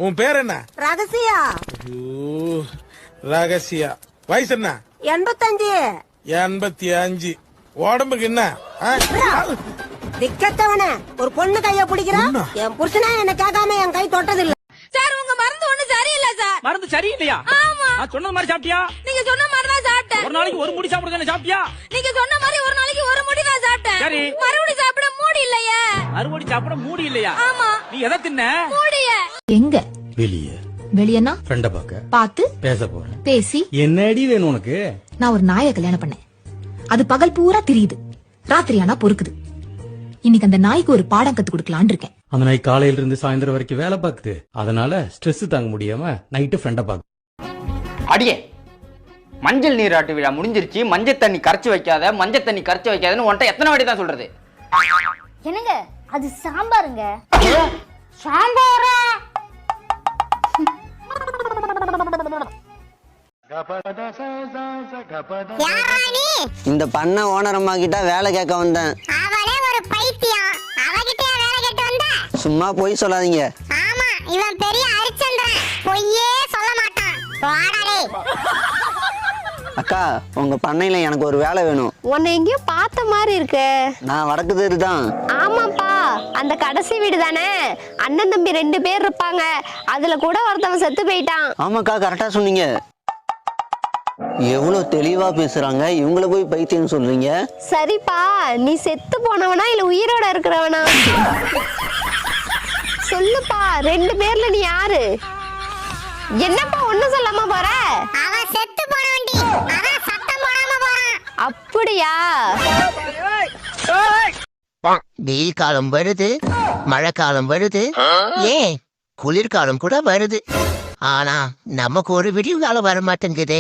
உன் பேர் என்ன? ரகசியா. ரகசியா. வயசு என்ன? 85. 85. உடம்புக்கு என்ன? திக்கத்தவன ஒரு பொண்ணு கைய பிடிக்கிறா. என் புருஷனா என்ன கேட்காம என் கை தொட்டது இல்ல. சார் உங்க மருந்து ஒண்ணு சரியில்லை சார். மருந்து சரியில்லையா? ஆமா. நான் சொன்ன மாதிரி சாப்பிட்டியா? நீங்க சொன்ன மாதிரி தான் சாப்பிட்டேன். ஒரு நாளைக்கு ஒரு முடி சாப்பிடுறது சாப்பிட்டியா? நீங்க சொன்ன மாதிரி ஒரு நாளைக்கு ஒரு முடி தான் சாப்பிட்டேன். சரி. மறுபடியும் சாப்பிட மூடி இல்லையே. மறுபடி சாப்பிட மூடி இல்லையா? ஆமா. நீ எதை தின்ன? மூடிய. எங்க? வெளியே. வெளியனா? ஃப்ரெண்ட பாக்க. பாத்து பேச போறேன். பேசி என்னடி வேணும் உனக்கு? நான் ஒரு நாயை கல்யாணம் பண்ணேன். அது பகல் பூரா திரியுது, ராத்திரி ஆனா பொறுக்குது. இன்னைக்கு அந்த நாய்க்கு ஒரு பாடம் கத்து கொடுக்கலான்னு இருக்கேன். அந்த நாய் காலையில இருந்து சாயந்தரம் வரைக்கும் வேலை பாக்குது. அதனால ஸ்ட்ரெஸ் தாங்க முடியாம நைட்டு ஃப்ரெண்ட பாக்கு. அடியே, மஞ்சள் நீராட்டு விழா முடிஞ்சிருச்சு. மஞ்சள் தண்ணி கரைச்சு வைக்காத, மஞ்சள் தண்ணி கரைச்சு வைக்காதன்னு உன்ட்ட எத்தனை வாட்டி தான் சொல்றது? என்னங்க அது சாம்பாருங்க. சாம்பாரா? இந்த பண்ண ஓனரம்மா கிட்ட வேலை கேட்க வந்தேன். அவளே ஒரு பைத்தியம். அவகிட்ட வேலை கேட்டு வந்த? சும்மா போய் சொல்லாதீங்க. ஆமா, இவன் பெரிய ஹரிச்சந்திரன். பொய்யே சொல்ல மாட்டான். வாடாடே. அக்கா, உங்க பண்ணையில எனக்கு ஒரு வேலை வேணும். உன்னை எங்கேயோ பார்த்த மாதிரி இருக்கு. நான் வடக்கு தெரு தான். ஆமாப்பா, அந்த கடைசி வீடு தானே? அண்ணன் தம்பி 2 பேர் இருப்பாங்க. அதுல கூட ஒருத்தவன் செத்து போயிட்டான். ஆமாக்கா, கரெக்டா சொன்னீங்க. எவ்வளவு தெளிவா பேசுறாங்க. இவங்கள போய் பைத்தியம் சொல்றீங்க. சரிப்பா, நீ செத்து போனவனா இல்ல உயிரோட இருக்கிறவனா? சொல்லுப்பா, 2 பேர்ல நீ யாரு? என்னப்பா ஒண்ணு சொல்லாம போற? அவன் செத்து போனவன்டி. அதான் சத்தம் போடாம போறான். அப்படியா? வெயில் காலம் வருது, மழை காலம் வருது, ஏன் குளிர்காலம் கூட வருது. ஆனா நமக்கு ஒரு விடிவு காலம் வர மாட்டேங்குதே.